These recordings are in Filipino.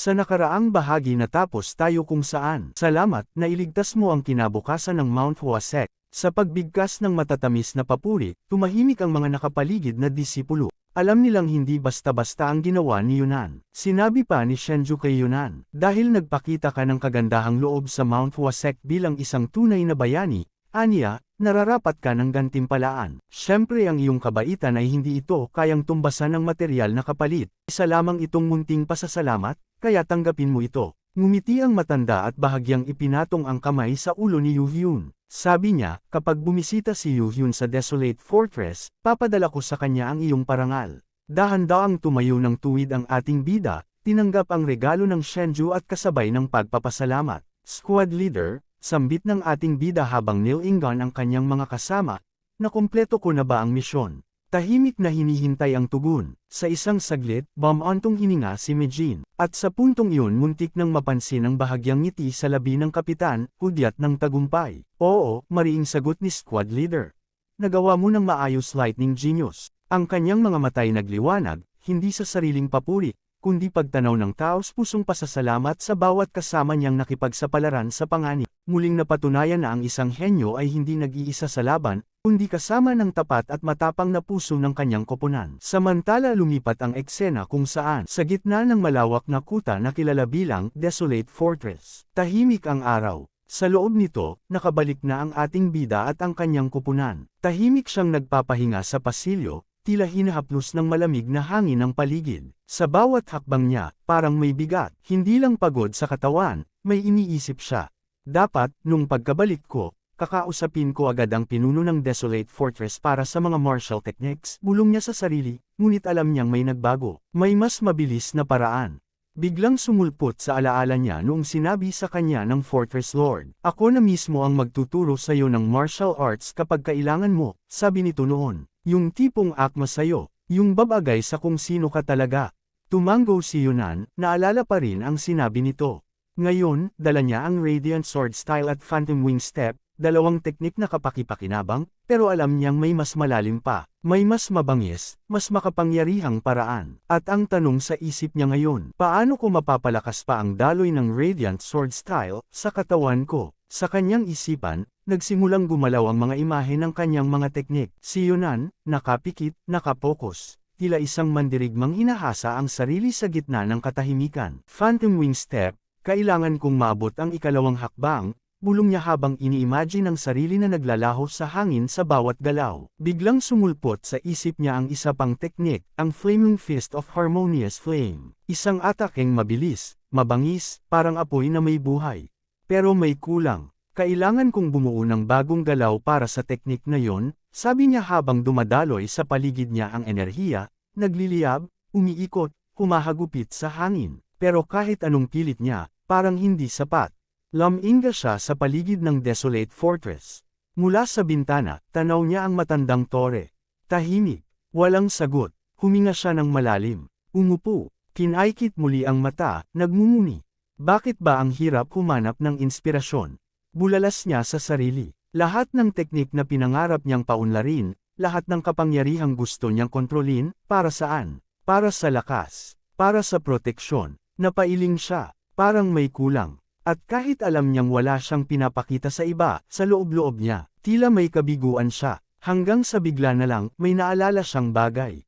Sa nakaraang bahagi natapos tayo kung saan. Salamat na iligtas mo ang kinabukasan ng Mount Huasek. Sa pagbigkas ng matatamis na papuri, tumahimik ang mga nakapaligid na disipulo. Alam nilang hindi basta-basta ang ginawa ni Yunan. Sinabi pa ni Shenju kay Yunan, dahil nagpakita ka ng kagandahang loob sa Mount Huasek bilang isang tunay na bayani, aniya, nararapat ka ng gantimpalaan. Siyempre ang iyong kabaitan ay hindi ito kayang tumbasan ng material na kapalit. Isa lamang itong munting pasasalamat, kaya tanggapin mo ito. Ngumiti ang matanda at bahagyang ipinatong ang kamay sa ulo ni Yu Hyun. Sabi niya, kapag bumisita si Yu Hyun sa Desolate Fortress, papadala ko sa kanya ang iyong parangal. Dahan-daang tumayo ng tuwid ang ating bida, tinanggap ang regalo ng Shenju at kasabay ng pagpapasalamat. Squad leader, sambit ng ating bida habang nilinggan ang kanyang mga kasama, nakumpleto ko na ba ang misyon? Tahimik na hinihintay ang tugon. Sa isang saglit, bumantong hininga si Mijin. At sa puntong iyon muntik nang mapansin ang bahagyang ngiti sa labi ng kapitan, hudyat ng tagumpay. Oo, mariing sagot ni squad leader. Nagawa mo ng maayos lightning genius. Ang kanyang mga matay nagliwanag, hindi sa sariling papuri, kundi pagtanaw ng taos-pusong pasasalamat sa bawat kasama niyang nakipagsapalaran sa panganib. Muling napatunayan na ang isang henyo ay hindi nag-iisa sa laban, kundi kasama ng tapat at matapang na puso ng kanyang koponan. Samantala lumipat ang eksena kung saan, sa gitna ng malawak na kuta na kilala bilang Desolate Fortress, tahimik ang araw. Sa loob nito, nakabalik na ang ating bida at ang kanyang koponan. Tahimik siyang nagpapahinga sa pasilyo, tila hinahaplos ng malamig na hangin ang paligid. Sa bawat hakbang niya, parang may bigat, hindi lang pagod sa katawan, may iniisip siya. Dapat, nung pagkabalik ko, kakausapin ko agad ang pinuno ng Desolate Fortress para sa mga martial techniques, bulong niya sa sarili, ngunit alam niyang may nagbago. May mas mabilis na paraan. Biglang sumulpot sa alaala niya noong sinabi sa kanya ng Fortress Lord, ako na mismo ang magtuturo sa iyo ng martial arts kapag kailangan mo, sabi nito noon. Yung tipong akma sa'yo, yung babagay sa kung sino ka talaga. Tumango si Yunan, naalala pa rin ang sinabi nito. Ngayon, dala niya ang Radiant Sword Style at Phantom Wing Step, dalawang teknik na kapakipakinabang, pero alam niyang may mas malalim pa, may mas mabangis, mas makapangyarihang paraan. At ang tanong sa isip niya ngayon, paano ko mapapalakas pa ang daloy ng Radiant Sword Style sa katawan ko? Sa kanyang isipan, nagsimulang gumalaw ang mga imahe ng kanyang mga teknik. Si Yunan, nakapikit, nakapokus, tila isang mandirigmang hinahasa ang sarili sa gitna ng katahimikan. Phantom Wing Step, kailangan kong maabot ang ikalawang hakbang, bulong niya habang ini-imagine ang sarili na naglalaho sa hangin sa bawat galaw. Biglang sumulpot sa isip niya ang isa pang teknik, ang Flaming Fist of Harmonious Flame. Isang atakeng mabilis, mabangis, parang apoy na may buhay. Pero may kulang. Kailangan kong bumuo ng bagong galaw para sa teknik na yon, sabi niya habang dumadaloy sa paligid niya ang enerhiya, nagliliyab, umiikot, humahagupit sa hangin. Pero kahit anong pilit niya, parang hindi sapat. Luminga siya sa paligid ng Desolate Fortress. Mula sa bintana, tanaw niya ang matandang tore. Tahimik, walang sagot, huminga siya ng malalim. Umupo, kinaikit muli ang mata, nagmumuni. Bakit ba ang hirap humanap ng inspirasyon? Bulalas niya sa sarili. Lahat ng teknik na pinangarap niyang paunlarin, lahat ng kapangyarihang gusto niyang kontrolin, para saan? Para sa lakas, para sa proteksyon. Napailing siya, parang may kulang. At kahit alam niyang wala siyang pinapakita sa iba, sa loob-loob niya, tila may kabiguan siya. Hanggang sa bigla na lang, may naalala siyang bagay.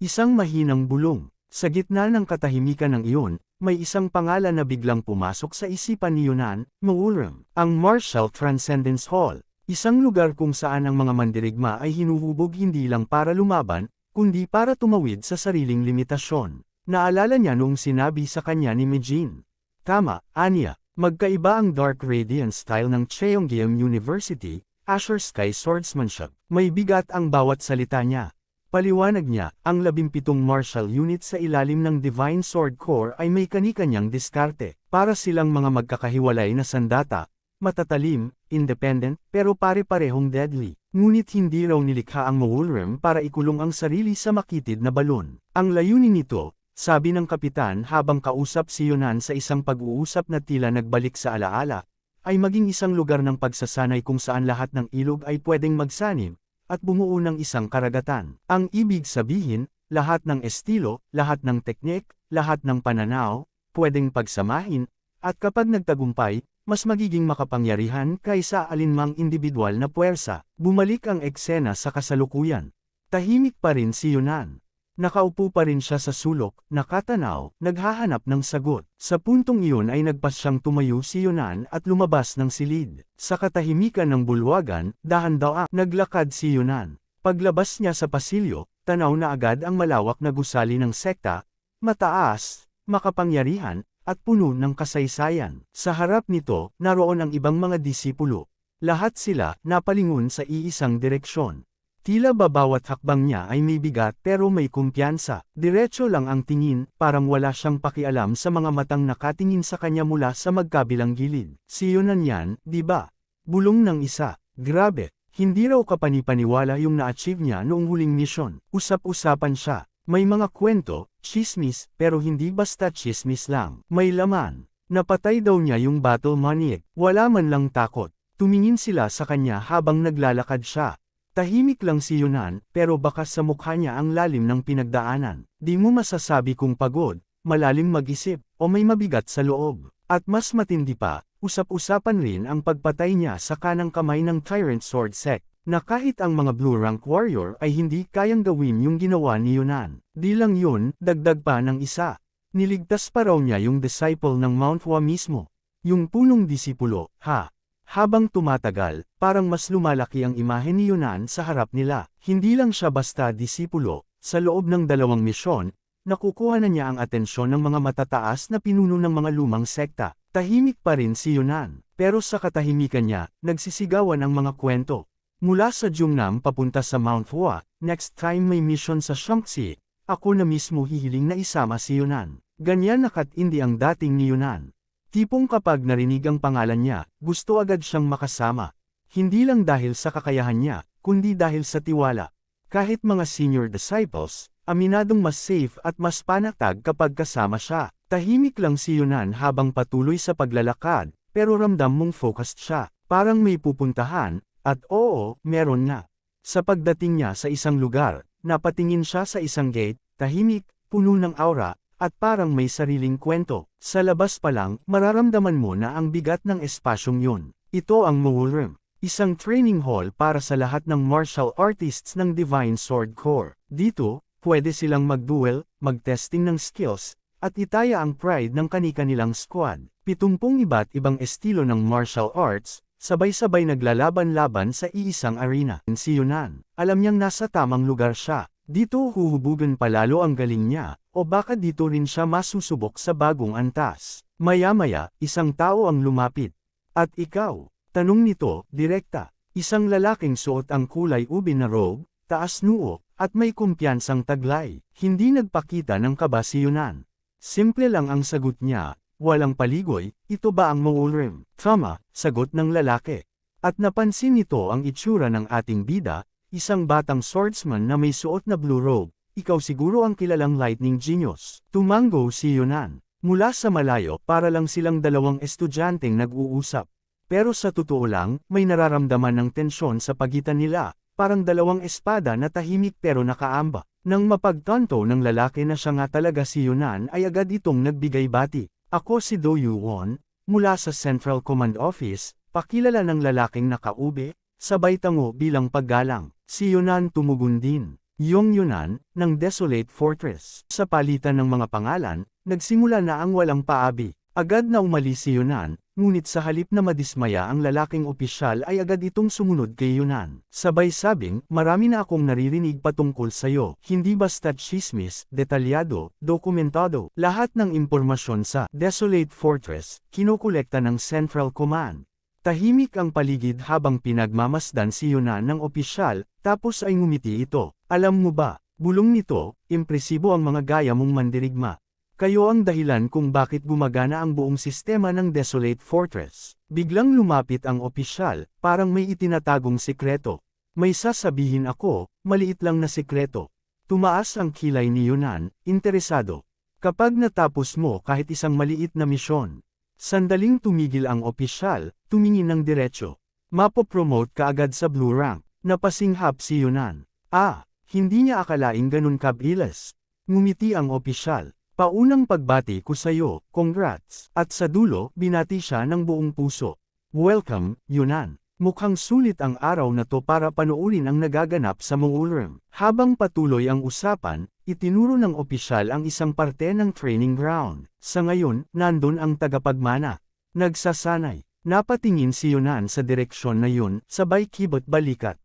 Isang mahinang bulong. Sa gitna ng katahimikan ng iyon, may isang pangalan na biglang pumasok sa isipan ni Yunan, Mawulram. Ang Martial Transcendence Hall. Isang lugar kung saan ang mga mandirigma ay hinuhubog hindi lang para lumaban, kundi para tumawid sa sariling limitasyon. Naalala niya noong sinabi sa kanya ni Mijin. Tama, aniya, magkaiba ang Dark Radiant style ng Cheonggyam University, Azure Sky Swordsmanship. May bigat ang bawat salita niya. Paliwanag niya, ang 17 martial unit sa ilalim ng Divine Sword Corps ay may kani-kanyang diskarte. Para silang mga magkakahiwalay na sandata, matatalim, independent, pero pare-parehong deadly. Ngunit hindi raw nilikha ang Mawulram para ikulong ang sarili sa makitid na balon. Ang layunin nito, sabi ng kapitan habang kausap si Yunan sa isang pag-uusap na tila nagbalik sa alaala, ay maging isang lugar ng pagsasanay kung saan lahat ng ilog ay pwedeng magsanib, at bumuo ng isang karagatan. Ang ibig sabihin, lahat ng estilo, lahat ng teknik, lahat ng pananaw, pwedeng pagsamahin, at kapag nagtagumpay, mas magiging makapangyarihan kaysa alinmang individual na puwersa. Bumalik ang eksena sa kasalukuyan. Tahimik pa rin si Yunan. Nakaupo pa rin siya sa sulok, nakatanaw, naghahanap ng sagot. Sa puntong iyon ay nagpas siyang tumayo si Yunan at lumabas ng silid. Sa katahimikan ng bulwagan, dahan-daang naglakad si Yunan. Paglabas niya sa pasilyo, tanaw na agad ang malawak na gusali ng sekta, mataas, makapangyarihan, at puno ng kasaysayan. Sa harap nito, naroon ang ibang mga disipulo. Lahat sila napalingon sa iisang direksyon. Tila ba bawat hakbang niya ay may bigat pero may kumpiyansa. Diretso lang ang tingin, parang wala siyang pakialam sa mga matang nakatingin sa kanya mula sa magkabilang gilid. Si Yunan yan, di ba? Bulong ng isa. Grabe, hindi raw kapanipaniwala yung na-achieve niya noong huling misyon. Usap-usapan siya. May mga kwento, chismis, pero hindi basta chismis lang. May laman. Napatay daw niya yung battle maniac. Wala man lang takot. Tumingin sila sa kanya habang naglalakad siya. Tahimik lang si Yunan, pero baka sa mukha niya ang lalim ng pinagdaanan. Di mo masasabi kung pagod, malalim mag-isip, o may mabigat sa loob. At mas matindi pa, usap-usapan rin ang pagpatay niya sa kanang kamay ng Tyrant Sword Sect, na kahit ang mga Blue Rank Warrior ay hindi kayang gawin yung ginawa ni Yunan. Di lang yun, dagdag pa ng isa. Niligtas pa raw niya yung disciple ng Mount Hua mismo. Yung punong disipulo, ha? Habang tumatagal, parang mas lumalaki ang imahe ni Yunan sa harap nila. Hindi lang siya basta disipulo, sa loob ng 2 misyon, nakukuha na niya ang atensyon ng mga matataas na pinuno ng mga lumang sekta. Tahimik pa rin si Yunan, pero sa katahimikan niya, nagsisigawan ang mga kwento. Mula sa Jungnam papunta sa Mount Hua, next time may mission sa Shaanxi, ako na mismo hihiling na isama si Yunan. Ganyan nakatindi ang dating ni Yunan. Tipong kapag narinig ang pangalan niya, gusto agad siyang makasama. Hindi lang dahil sa kakayahan niya, kundi dahil sa tiwala. Kahit mga senior disciples, aminadong mas safe at mas panatag kapag kasama siya. Tahimik lang si Yunan habang patuloy sa paglalakad, pero ramdam mong focused siya. Parang may pupuntahan, at oo, meron nga. Sa pagdating niya sa isang lugar, napatingin siya sa isang gate, tahimik, puno ng aura, at parang may sariling kwento. Sa labas pa lang, mararamdaman mo na ang bigat ng espasyong yun. Ito ang Moolrim, isang training hall para sa lahat ng martial artists ng Divine Sword Corps. Dito, pwede silang mag-duel, mag-testing ng skills, at itaya ang pride ng kani-kanilang squad. 70 iba't ibang estilo ng martial arts, sabay-sabay naglalaban-laban sa iisang arena. Si Yunan, alam niyang nasa tamang lugar siya. Dito huhubugan palalo ang galing niya, o baka dito rin siya masusubok sa bagong antas. Maya-maya, isang tao ang lumapit. At ikaw? Tanong nito, direkta. Isang lalaking suot ang kulay ube na robe, taas noo, at may kumpiyansang taglay. Hindi nagpakita ng kaba si Yunan. Simple lang ang sagot niya, walang paligoy, ito ba ang Moolrim? Tama, sagot ng lalaki. At napansin nito ang itsura ng ating bida, isang batang swordsman na may suot na blue robe. Ikaw siguro ang kilalang lightning genius. Tumango si Yunan. Mula sa malayo para lang silang dalawang estudyanteng nag-uusap. Pero sa totoo lang, may nararamdaman ng tensyon sa pagitan nila, parang dalawang espada na tahimik pero nakaamba. Nang mapagtanto ng lalaki na siya nga talaga si Yunan ay agad itong nagbigay bati. Ako si Do Yuwon, mula sa Central Command Office, pakilala ng lalaking nakaube, sabay tango bilang paggalang. Si Yunan tumugon din. Yung Yunan, ng Desolate Fortress. Sa palitan ng mga pangalan, nagsimula na ang walang paabi. Agad na umalis si Yunan, ngunit sa halip na madismaya ang lalaking opisyal ay agad itong sumunod kay Yunan. Sabay sabing, marami na akong naririnig patungkol sa'yo. Hindi basta chismis, detalyado, dokumentado. Lahat ng impormasyon sa Desolate Fortress, kinukolekta ng Central Command. Tahimik ang paligid habang pinagmamasdan si Yunan ng opisyal, tapos ay ngumiti ito. Alam mo ba, bulong nito, impresibo ang mga gaya mong mandirigma. Kayo ang dahilan kung bakit gumagana ang buong sistema ng Desolate Fortress. Biglang lumapit ang opisyal, parang may itinatagong sikreto. May sasabihin ako, maliit lang na sikreto. Tumaas ang kilay ni Yunan, interesado. Kapag natapos mo kahit isang maliit na misyon. Sandaling tumigil ang opisyal, tumingin ng diretsyo. Mapopromote ka agad sa Blue Rank. Napasinghap si Yunan. Hindi niya akalaing ganun kabilis. Ngumiti ang opisyal. Paunang pagbati ko sa'yo, congrats. At sa dulo, binati siya ng buong puso. Welcome, Yunan. Mukhang sulit ang araw na to para panoorin ang nagaganap sa Moolroom. Habang patuloy ang usapan, itinuro ng opisyal ang isang parte ng training ground. Sa ngayon, nandun ang tagapagmana. Nagsasanay. Napatingin si Yunan sa direksyon na yun, sabay kibot balikat.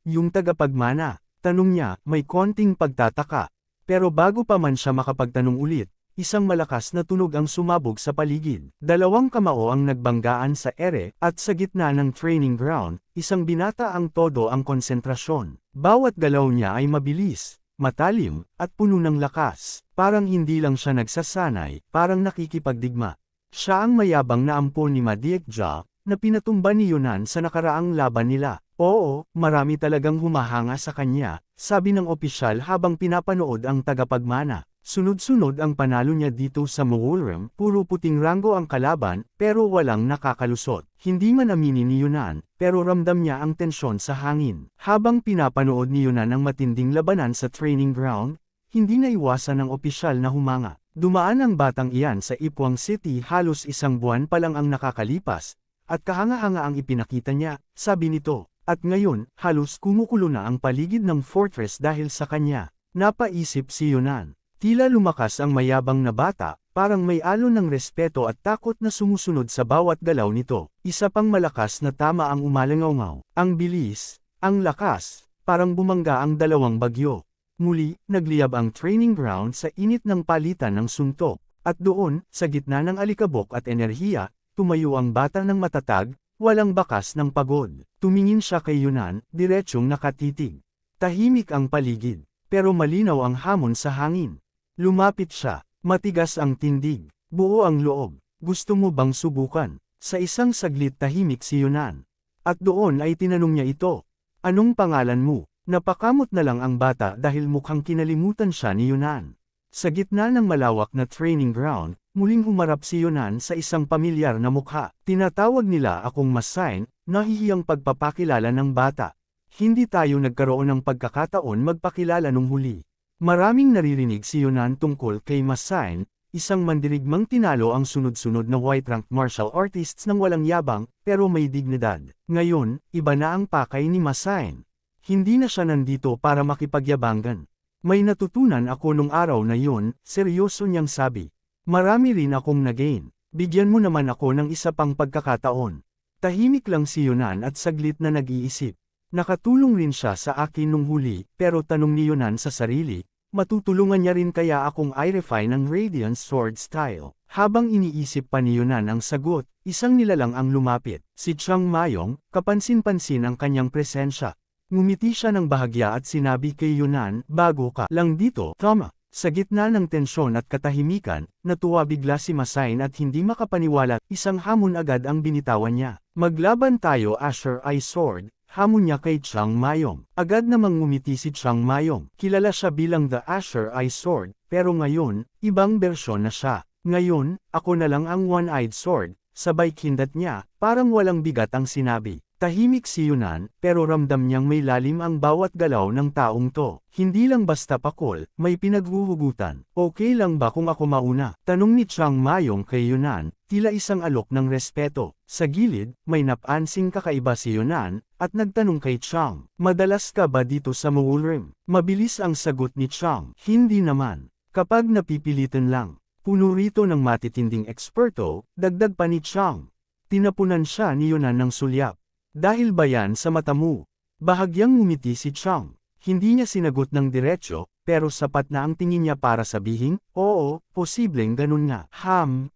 Yung tagapagmana. Tanong niya, may konting pagtataka. Pero bago pa man siya makapagtanong ulit, isang malakas na tunog ang sumabog sa paligid. Dalawang kamao ang nagbanggaan sa ere, at sa gitna ng training ground, isang binata ang todo ang konsentrasyon. Bawat galaw niya ay mabilis, matalim, at puno ng lakas. Parang hindi lang siya nagsasanay, parang nakikipagdigma. Siya ang mayabang na ampon ni Madiekja, na pinatumba ni Yunan sa nakaraang laban nila. Oo, marami talagang humahanga sa kanya, sabi ng opisyal habang pinapanood ang tagapagmana. Sunod-sunod ang panalo niya dito sa Moolroom, puro puting ranggo ang kalaban, pero walang nakakalusot. Hindi man aminin ni Yunan, pero ramdam niya ang tensyon sa hangin. Habang pinapanood ni Yunan ang matinding labanan sa training ground, hindi naiwasan ng opisyal na humanga. Dumaan ang batang iyan sa Ipwang City halos isang buwan pa lang ang nakakalipas, at kahanga-hanga ang ipinakita niya, sabi nito. At ngayon, halos kumukulo na ang paligid ng fortress dahil sa kanya. Napaisip si Yunan. Tila lumakas ang mayabang na bata, parang may alon ng respeto at takot na sumusunod sa bawat galaw nito. Isa pang malakas na tama ang umalangaw. Ang bilis, ang lakas, parang bumangga ang dalawang bagyo. Muli, nagliyab ang training ground sa init ng palitan ng suntok. At doon, sa gitna ng alikabok at enerhiya, tumayo ang bata ng matatag, walang bakas ng pagod. Tumingin siya kay Yunan, diretsyong nakatitig. Tahimik ang paligid, pero malinaw ang hamon sa hangin. Lumapit siya, matigas ang tindig, buo ang loob. Gusto mo bang subukan? Sa isang saglit tahimik si Yunan. At doon ay tinanong niya ito. Anong pangalan mo? Napakamot na lang ang bata dahil mukhang kinalimutan siya ni Yunan. Sa gitna ng malawak na training ground, muling humarap si Yunan sa isang pamilyar na mukha. Tinatawag nila akong Masain, nahihiyang pagpapakilala ng bata. Hindi tayo nagkaroon ng pagkakataon magpakilala nung huli. Maraming naririnig si Yunan tungkol kay Masain, isang mandirigmang tinalo ang sunod-sunod na white-ranked martial artists ng walang yabang, pero may dignidad. Ngayon, iba na ang pakay ni Masain. Hindi na siya nandito para makipagyabangan. May natutunan ako nung araw na yun, seryoso niyang sabi. Marami rin akong nagain. Bigyan mo naman ako ng isa pang pagkakataon. Tahimik lang si Yunan at saglit na nag-iisip. Nakatulong rin siya sa akin nung huli, pero tanong ni Yunan sa sarili, matutulungan niya rin kaya akong i-refine ng Radiant Sword Style. Habang iniisip pa ni Yunan ang sagot, isang nilalang ang lumapit. Si Chiang Mayong, kapansin-pansin ang kanyang presensya. Ngumiti siya ng bahagya at sinabi kay Yunan, bago ka lang dito, tama. Sa gitna ng tensyon at katahimikan, natuwa bigla si Masain at hindi makapaniwala, isang hamon agad ang binitawan niya. Maglaban tayo Asher Eye Sword, hamon niya kay Chiang Mayong. Agad namang ngumiti si Chiang Mayong. Kilala siya bilang The Asher Eye Sword, pero ngayon, ibang bersyon na siya. Ngayon, ako na lang ang One-Eyed Sword, sabay kindat niya, parang walang bigat ang sinabi. Tahimik si Yunan, pero ramdam niyang may lalim ang bawat galaw ng taong to. Hindi lang basta pakol, may pinaghuhugutan. Okay lang ba kung ako mauna? Tanong ni Chiang Mayong kay Yunan, tila isang alok ng respeto. Sa gilid, may napansing kakaiba si Yunan, at nagtanong kay Chiang, madalas ka ba dito sa Moolroom? Mabilis ang sagot ni Chiang, hindi naman. Kapag napipilitan lang. Puno rito ng matitinding eksperto, dagdag pa ni Chiang. Tinapunan siya ni Yunan ng sulyap. Dahil ba yan sa mata mo? Bahagyang ngumiti si Chiang. Hindi niya sinagot ng diretsyo, pero sapat na ang tingin niya para sabihin, oo, posibleng ganun nga.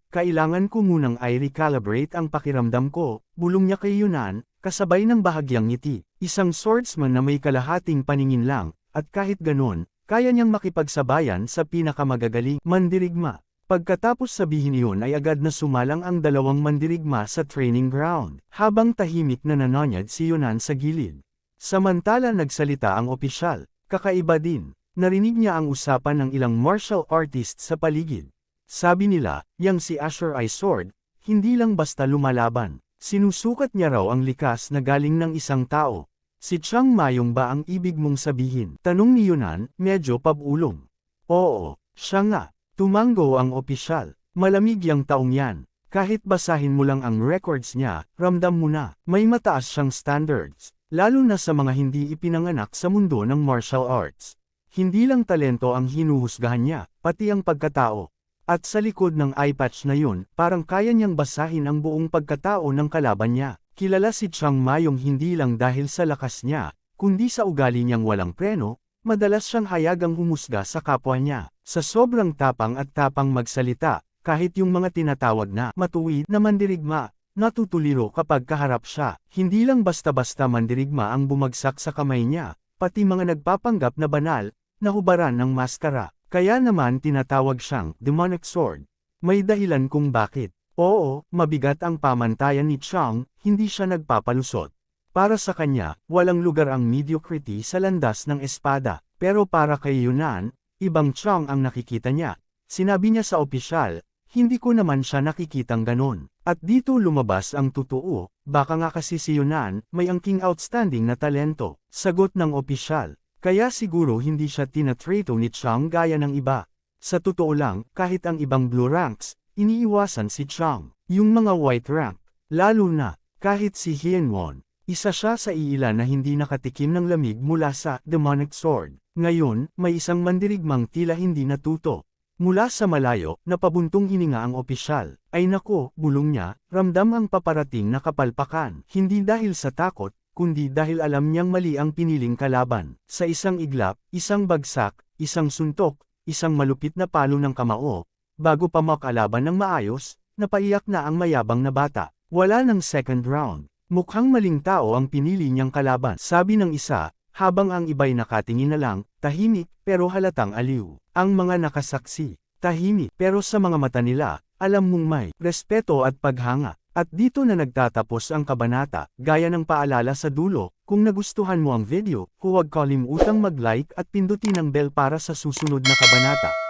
Kailangan ko munang i-recalibrate ang pakiramdam ko, bulong niya kay Yunan, kasabay ng bahagyang ngiti. Isang swordsman na may kalahating paningin lang, at kahit ganun, kaya niyang makipagsabayan sa pinakamagagaling mandirigma. Pagkatapos sabihin iyon ay agad na sumalang ang dalawang mandirigma sa training ground, habang tahimik na nanonyad si Yunan sa gilid. Samantala nagsalita ang opisyal, kakaiba din, narinig niya ang usapan ng ilang martial artists sa paligid. Sabi nila, yang si Asher Eye Sword, hindi lang basta lumalaban, sinusukat niya raw ang likas na galing ng isang tao. Si Chiang Mayong ba ang ibig mong sabihin? Tanong ni Yunan, medyo pabulong. Oo, siya nga. Tumango ang opisyal. Malamig yang taong yan. Kahit basahin mo lang ang records niya, ramdam mo na, may mataas siyang standards. Lalo na sa mga hindi ipinanganak sa mundo ng martial arts. Hindi lang talento ang hinuhusgahan niya, pati ang pagkatao. At sa likod ng eye patch na yun, parang kaya niyang basahin ang buong pagkatao ng kalaban niya. Kilala si Chiang Mayong hindi lang dahil sa lakas niya, kundi sa ugali niyang walang preno, madalas siyang hayagang humusga sa kapwa niya. Sa sobrang tapang at tapang magsalita, kahit yung mga tinatawag na matuwid na mandirigma, natutuliro kapag kaharap siya. Hindi lang basta-basta mandirigma ang bumagsak sa kamay niya, pati mga nagpapanggap na banal, na hubaran ng maskara. Kaya naman tinatawag siyang demonic sword. May dahilan kung bakit. Oo, mabigat ang pamantayan ni Chiang, hindi siya nagpapalusot. Para sa kanya, walang lugar ang mediocrity sa landas ng espada. Pero para kay Yunnan, ibang Chiang ang nakikita niya. Sinabi niya sa opisyal, hindi ko naman siya nakikitang ganon. At dito lumabas ang totoo, baka nga kasi si Yunnan, may angking outstanding na talento. Sagot ng opisyal. Kaya siguro hindi siya tinatrato ni Chiang gaya ng iba. Sa totoo lang, kahit ang ibang blue ranks, iniiwasan si Chiang. Yung mga white rank, lalo na, kahit si Hienwon, isa siya sa iilan na hindi nakatikim ng lamig mula sa demonic sword. Ngayon, may isang mandirigmang tila hindi natuto. Mula sa malayo, napabuntong hininga ang opisyal. Ay nako, bulong niya, ramdam ang paparating na kapalpakan. Hindi dahil sa takot, kundi dahil alam niyang mali ang piniling kalaban. Sa isang iglap, isang bagsak, isang suntok, isang malupit na palo ng kamao, bago pa makalaban ng maayos, napaiyak na ang mayabang na bata. Wala ng second round. Mukhang maling tao ang pinili niyang kalaban. Sabi ng isa, habang ang iba'y nakatingin na lang, tahimik, pero halatang aliw. Ang mga nakasaksi, tahimik, pero sa mga mata nila, alam mong may respeto at paghanga. At dito na nagtatapos ang kabanata, gaya ng paalala sa dulo. Kung nagustuhan mo ang video, huwag kalimutang mag-like at pindutin ang bell para sa susunod na kabanata.